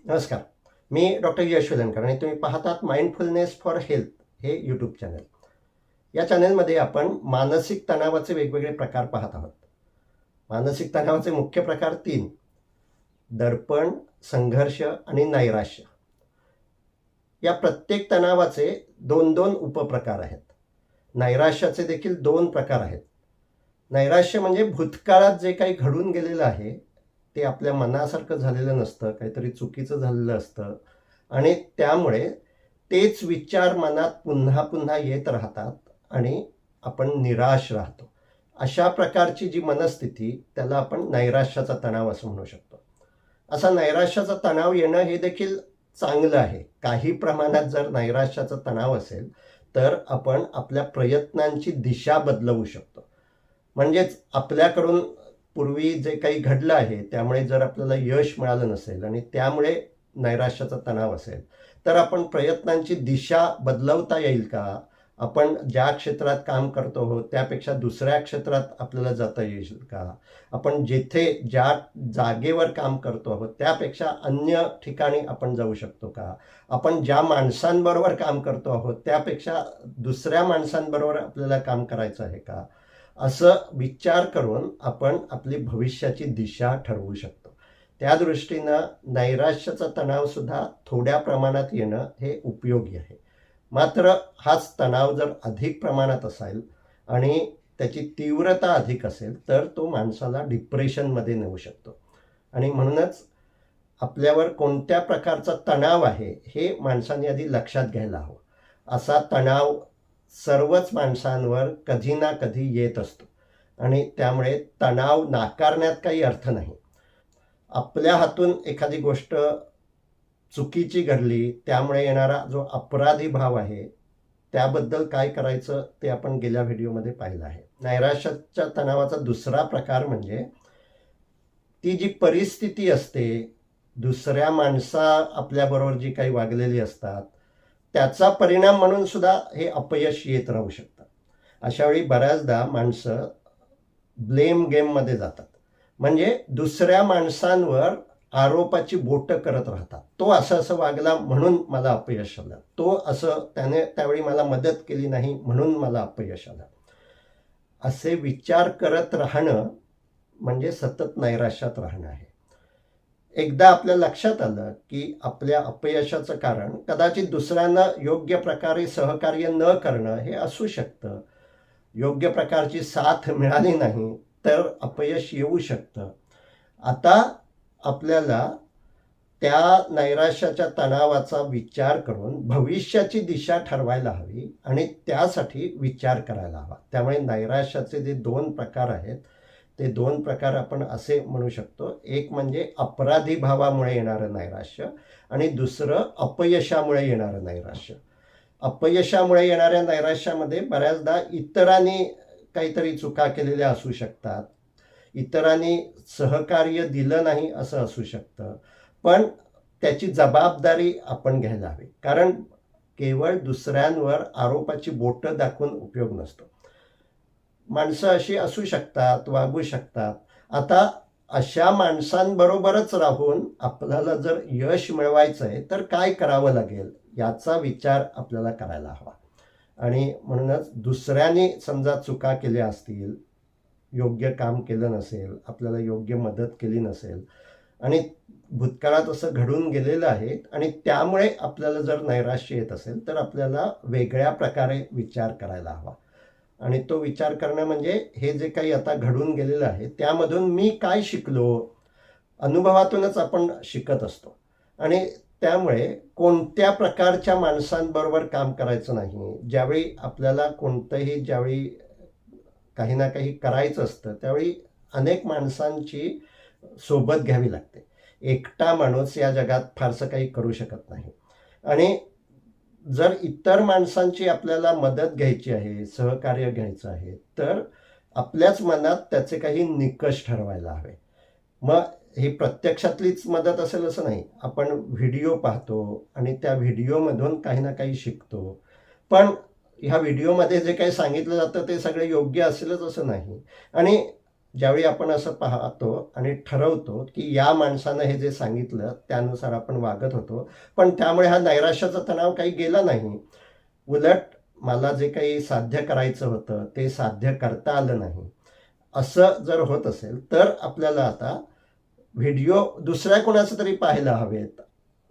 नमस्कार. मी डॉक्टर यश वेलणकर आणि तुम्ही पाहतात माइंडफुलनेस फॉर हेल्थ हे यूट्यूब चॅनल. या चॅनलमध्ये आपण मानसिक तणावाचे वेगवेगळे प्रकार पाहत आहोत. मानसिक तणावाचे मुख्य प्रकार 3: दडपण, संघर्ष आणि नैराश्य. या प्रत्येक तणावाचे 2-2 उपप्रकार आहेत. नैराश्याचे देखील 2 प्रकार आहेत. नैराश्य म्हणजे भूतकाळात जे काही घडून गेलेलं आहे ते आपल्या मनासारखं झालेलं नसतं, काहीतरी चुकीचं झालेलं असतं आणि त्यामुळे तेच विचार मनात पुन्हा पुन्हा येत राहतात आणि आपण निराश राहतो. अशा प्रकारची जी मनस्थिती त्याला आपण नैराश्याचा तणाव असं म्हणू शकतो. असा नैराश्याचा तणाव येणं हे देखील चांगलं आहे. काही प्रमाणात जर नैराश्याचा तणाव असेल तर आपण आपल्या प्रयत्नांची दिशा बदलवू शकतो. म्हणजेच आपल्याकडून पूर्वी जे काही घडलं आहे त्यामुळे जर आपल्याला यश मिळालं नसेल आणि त्यामुळे नैराश्याचा तणाव असेल तर आपण प्रयत्नांची दिशा बदलवता येईल का? आपण ज्या क्षेत्रात काम करतो आहोत त्यापेक्षा दुसऱ्या क्षेत्रात आपल्याला जाता येईल का? आपण जेथे ज्या जागेवर काम करतो आहोत त्यापेक्षा अन्य ठिकाणी आपण जाऊ शकतो का? आपण ज्या माणसांबरोबर काम करतो आहोत त्यापेक्षा दुसऱ्या माणसांबरोबर आपल्याला काम करायचं आहे का? असं विचार करून आपण आपली भविष्याची दिशा ठरवू शकतो. त्या दृष्टीनं नैराश्याचा तणावसुद्धा थोड्या प्रमाणात येणं हे उपयोगी आहे. मात्र हाच तणाव जर अधिक प्रमाणात असेल आणि त्याची तीव्रता अधिक असेल तर तो माणसाला डिप्रेशनमध्ये नेऊ शकतो. आणि म्हणूनच आपल्यावर कोणत्या प्रकारचा तणाव आहे हे माणसाने आधी लक्षात घ्यायला हवं. असा तणाव सर्वच माणसांवर कधी ना कधी येत असतो आणि त्यामुळे तणाव नाकारण्यात काही अर्थ नाही. आपल्या हातून एखादी गोष्ट चुकीची घडली त्यामुळे येणारा जो अपराधी भाव आहे त्याबद्दल काय करायचं ते आपण गेल्या व्हिडिओमध्ये पाहिलं आहे. नैराश्याच्या तणावाचा दुसरा प्रकार म्हणजे ती जी परिस्थिती असते, दुसऱ्या माणसा आपल्याबरोबर जी काही वागलेली असतात त्याचा परिणाम म्हणून सुद्धा हे अपयश येत राहू शकतं. अशावेळी बऱ्याचदा माणसं ब्लेम गेममध्ये जातात. म्हणजे दुसऱ्या माणसांवर आरोपाची बोटं करत राहतात. तो असं असं वागला म्हणून मला अपयश आलं, तो असं त्याने त्यावेळी मला मदत केली नाही म्हणून मला अपयश आलं. असे विचार करत राहणं म्हणजे सतत नैराश्यात राहणं आहे. एकदा आपल्या लक्षात आलं की आपल्या अपयशाचं कारण कदाचित दुसऱ्यांना योग्य प्रकारे सहकार्य न करणं हे असू शकतं. योग्य प्रकारची साथ मिळाली नाही तर अपयश येऊ शकतं. आता आपल्याला त्या नैराश्याच्या तणावाचा विचार करून भविष्याची दिशा ठरवायला हवी आणि त्यासाठी विचार करायला हवा. त्यामुळे नैराश्याचे जे 2 प्रकार आहेत ते 2 प्रकार आपण असे म्हणू शकतो. एक म्हणजे अपराधी भावामुळे येणारं नैराश्य आणि दुसरं अपयशामुळे येणारं नैराश्य. अपयशामुळे येणाऱ्या नैराश्यामध्ये बऱ्याचदा इतरांनी काहीतरी चुका केलेल्या असू शकतात, इतरांनी सहकार्य दिलं नाही असं असू शकतं, पण त्याची जबाबदारी आपण घ्यायला हवी. कारण केवळ दुसऱ्यांवर आरोपाची बोटं दाखवून उपयोग नसतो. माणसं अशी असू शकतात, वागू शकतात. आता अशा माणसांबरोबरच राहून आपल्याला जर यश मिळवायचं आहे तर काय करावं लागेल याचा विचार आपल्याला करायला हवा. आणि म्हणूनच दुसऱ्यांनी समजा चुका केल्या असतील, योग्य काम केलं नसेल, आपल्याला योग्य मदत केली नसेल आणि भूतकाळात असं घडून गेलेलं आहे आणि त्यामुळे आपल्याला जर नैराश्य येत असेल तर आपल्याला वेगळ्या प्रकारे विचार करायला हवा. आणि तो विचार करणं म्हणजे हे जे काही आता घडून गेलेलं आहे त्यामधून मी काय शिकलो, अनुभवातूनच आपण शिकत असतो. आणि त्यामुळे कोणत्या प्रकारच्या माणसांबरोबर काम करायचं नाही. ज्यावेळी आपल्याला ज्यावेळी काही ना काही करायचं असतं त्यावेळी अनेक माणसांची सोबत घ्यावी लागते. एकटा माणूस या जगात फारसं काही करू शकत नाही. आणि जर इतर माणसांची आपल्याला मदत घ्यायची आहे, सहकार्य घ्यायचं आहे तर आपल्याच मनात त्याचे काही निकष ठरवायला हवे. मग ही प्रत्यक्षातलीच मदत असेल असं नाही. आपण व्हिडिओ पाहतो आणि त्या व्हिडिओमधून काही ना काही शिकतो, पण ह्या व्हिडिओमध्ये जे काही सांगितलं जातं ते सगळं योग्य असेलच असं नाही. आणि ज्यावेळी आपण असं पाहतो आणि ठरवतो की या माणसानं हे जे सांगितलं त्यानुसार आपण वागत होतो, पण त्यामुळे हा नैराश्याचा तणाव काही गेला नाही. उलट मला जे काही साध्य करायचं होतं ते साध्य करता आलं नाही, असं जर होत असेल तर आपल्याला आता व्हिडिओ दुसऱ्या कोणाचं तरी पाहायला हवेत.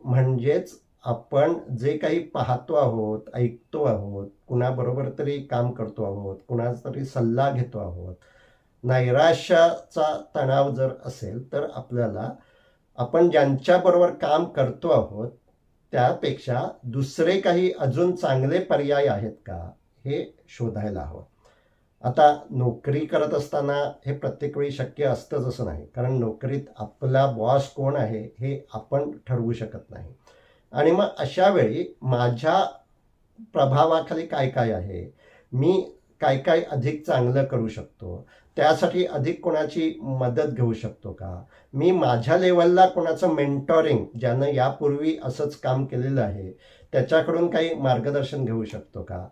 म्हणजेच आपण जे काही पाहतो आहोत, ऐकतो आहोत, कुणाबरोबर तरी काम करतो आहोत, कुणाचा तरी सल्ला घेतो आहोत, नैराश्याचा तणाव जर असेल तर आपल्याला आपण ज्यांच्याबरोबर काम करतो आहोत त्यापेक्षा दुसरे काही अजून चांगले पर्याय आहेत का हे शोधायला हवं. आता नोकरी करत असताना हे प्रत्येक वेळी शक्य असतंच असं नाही, कारण नोकरीत आपला बॉस कोण आहे हे आपण ठरवू शकत नाही. आणि मग अशा वेळी माझ्या प्रभावाखाली काय काय आहे, मी काय काय अधिक चांगलं करू शकतो, त्यासाठी अधिक कोणाची मदत घेऊ शकतो का, मी माझ्या लेवलला कोणाचं मेंटॉरिंग, ज्यानं यापूर्वी असंच काम केलेलं आहे त्याच्याकडून काही मार्गदर्शन घेऊ शकतो का,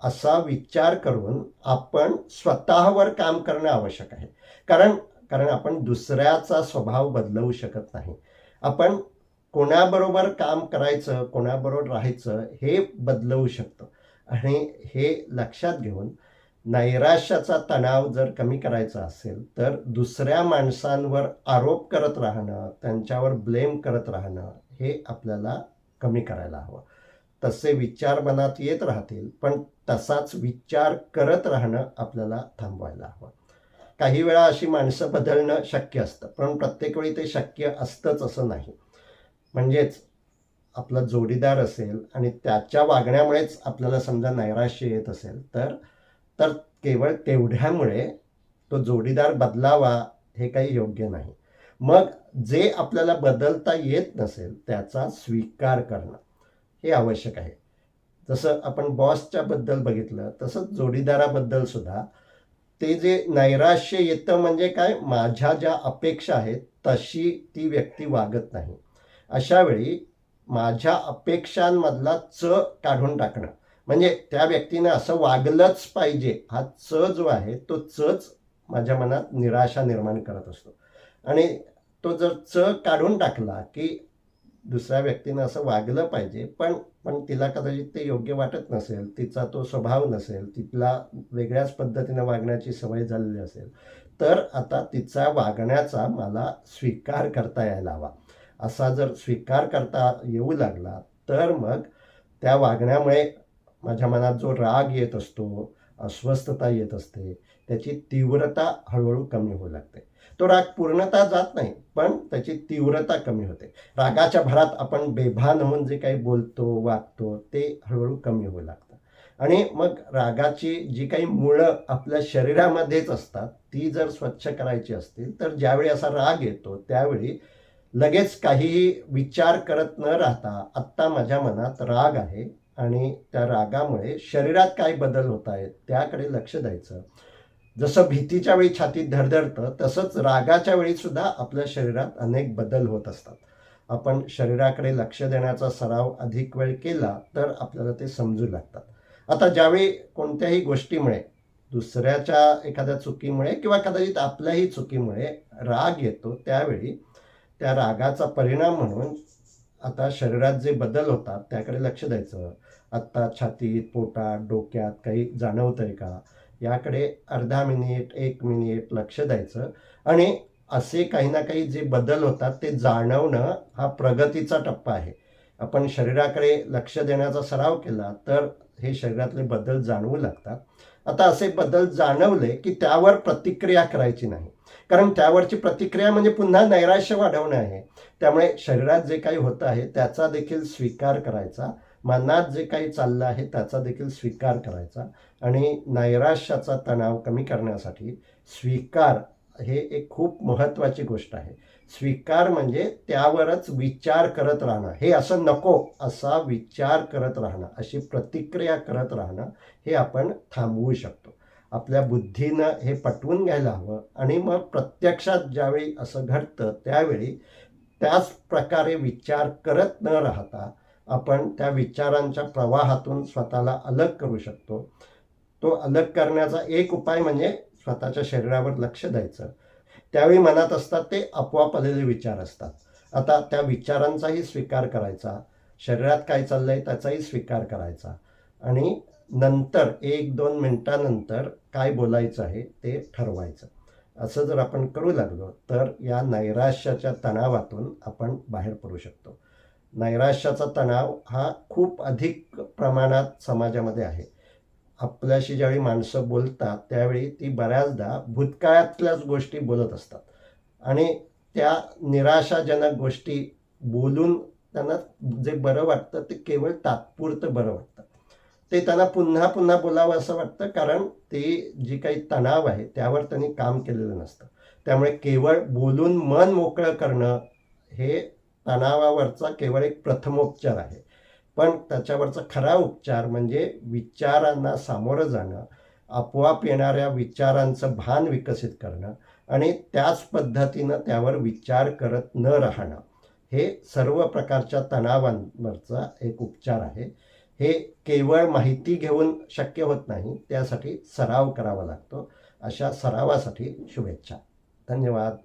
असा विचार करून आपण स्वतःवर काम करणं आवश्यक आहे. कारण कारण आपण दुसऱ्याचा स्वभाव बदलवू शकत नाही. आपण कोणाबरोबर काम करायचं, कोणाबरोबर राहायचं हे बदलवू शकतो. आणि हे लक्षात घेऊन नैराश्याचा तणाव जर कमी करायचा असेल तर दुसऱ्या माणसांवर आरोप करत राहणं, त्यांच्यावर ब्लेम करत राहणं हे आपल्याला कमी करायला हवं. तसे विचार मनात येत राहतील, पण तसाच विचार करत राहणं आपल्याला थांबवायला हवं. काही वेळा अशी माणसं बदलणं शक्य असतं, पण प्रत्येक वेळी ते शक्य असतंच असं नाही. म्हणजेच आपला जोडीदार असेल आणि त्याच्या वागण्यामुळेच आपल्याला समजा नैराश्य येत असेल तर तर केवळ तेवढ्यामुळे तो जोडीदार बदलावा हे काही योग्य नाही. मग जे आपल्याला बदलता येत नसेल त्याचा स्वीकार करणं हे आवश्यक आहे. जसं आपण बॉसच्या बद्दल बघितलं तसंच जोडीदाराबद्दल सुद्धा ते जे नैराश्य येतं म्हणजे काय, माझ्या ज्या अपेक्षा आहेत तशी ती व्यक्ती वागत नाही. अशा वेळी माझ्या अपेक्षांमधला काढून टाकणं, म्हणजे त्या व्यक्तीनं असं वागलंच पाहिजे हा जो आहे तो माझ्या मनात निराशा निर्माण करत असतो. आणि तो जर काढून टाकला की दुसऱ्या व्यक्तीनं असं वागलं पाहिजे, पण पण तिला कदाचित ते योग्य वाटत नसेल, तिचा तो स्वभाव नसेल, तिला वेगळ्याच पद्धतीनं वागण्याची सवय झालेली असेल, तर आता तिचा वागण्याचा मला स्वीकार करता यायला हवा. असा जर स्वीकार करता येऊ लागला तर मग त्या वागण्यामुळे माझ्या मनात जो राग येत असतो, अस्वस्थता येत असते, त्याची तीव्रता हळूहळू कमी होऊ लागते. तो राग पूर्णतः जात नाही, पण त्याची तीव्रता कमी होते. रागाच्या भरात आपण बेभान होऊन जे काही बोलतो, वागतो ते हळूहळू कमी होऊ लागतं. आणि मग रागाची जी काही मुळं आपल्या शरीरामध्येच असतात ती जर स्वच्छ करायची असतील तर ज्यावेळी असा राग येतो त्यावेळी लगेच काहीही विचार करत न राहता आत्ता माझ्या मनात राग आहे आणि त्या रागामुळे शरीरात काय बदल होत आहेत त्याकडे लक्ष द्यायचं. जसं भीतीच्या वेळी छातीत धडधडतं तसंच रागाच्या वेळी सुद्धा आपल्या शरीरात अनेक बदल होत असतात. आपण शरीराकडे लक्ष देण्याचा सराव अधिक वेळ केला तर आपल्याला ते समजू लागतात. आता ज्यावेळी कोणत्याही गोष्टीमुळे, दुसऱ्याच्या एखाद्या चुकीमुळे किंवा कदाचित आपल्याही चुकीमुळे राग येतो त्यावेळी त्या रागाचा परिणाम म्हणून आता शरीरात जे बदल होतात त्याकडे लक्ष द्यायचं. आत्ता छातीत, पोटात, डोक्यात काही जाणवतंय का याकडे अर्धा मिनिट, 1 मिनिट लक्ष द्यायचं. आणि असे काही ना काही जे बदल होतात ते जाणवणं हा प्रगतीचा टप्पा आहे. आपण शरीराकडे लक्ष देण्याचा सराव केला तर हे शरीरातले बदल जाणवू लागतात. आता असे बदल जाणवले की त्यावर प्रतिक्रिया करायची नाही, कारण त्यावरची प्रतिक्रिया म्हणजे पुन्हा नैराश्य वाढवणं आहे. त्यामुळे शरीरात जे काही होतं आहे त्याचा देखील स्वीकार करायचा, मनात जे काही चाललं आहे त्याचा देखील स्वीकार करायचा. आणि नैराश्याचा तणाव कमी करण्यासाठी स्वीकार हे एक खूप महत्त्वाची गोष्ट आहे. स्वीकार म्हणजे त्यावरच विचार करत राहणं, हे असं नको असा विचार करत राहणं, अशी प्रतिक्रिया करत राहणं हे आपण थांबवू शकतो. आपल्या बुद्धीनं हे पटवून घ्यायला हवं आणि मग प्रत्यक्षात ज्यावेळी असं घडतं त्यावेळी त्याच प्रकारे विचार करत न राहता आपण त्या विचारांच्या प्रवाहातून स्वतःला अलग करू शकतो. तो अलग करण्याचा एक उपाय म्हणजे स्वतःच्या शरीरावर लक्ष द्यायचं, त्यावेळी मनात असतात ते आपोआप आलेले विचार असतात. आता त्या विचारांचाही स्वीकार करायचा, शरीरात काय चाललंय त्याचाही स्वीकार करायचा आणि नंतर 1-2 मिनिटानंतर काय बोलायचं आहे ते ठरवायचं. असं जर आपण करू लागलो तर या नैराश्याच्या तणावातून आपण बाहेर पडू शकतो. नैराश्याचा तणाव हा खूप अधिक प्रमाणात समाजामध्ये आहे. आपल्याशी ज्यावेळी माणसं बोलतात त्यावेळी ती बऱ्याचदा भूतकाळातल्याच गोष्टी बोलत असतात आणि त्या निराशाजनक गोष्टी बोलून त्यांना जे बरं वाटतं ते केवळ तात्पुरतं बरं वाटतं. ते त्यांना पुन्हा पुन्हा बोलावं असं वाटतं, कारण ते जी काही तणाव आहे त्यावर त्यांनी काम केलेलं नसतं. त्यामुळे केवळ बोलून मन मोकळं करणं हे तणावावरचा केवळ एक प्रथमोपचार आहे. पण त्याच्यावरचा खरा उपचार म्हणजे विचारांना सामोरं जाणं, आपोआप येणाऱ्या विचारांचं भान विकसित करणं आणि त्याच पद्धतीनं त्यावर विचार करत न राहणं, हे सर्व प्रकारच्या तणावांवरचा एक उपचार आहे. हे केवळ माहिती घेऊन शक्य होत नाही, त्यासाठी सराव करावा लागतो. अशा सरावासाठी शुभेच्छा. धन्यवाद.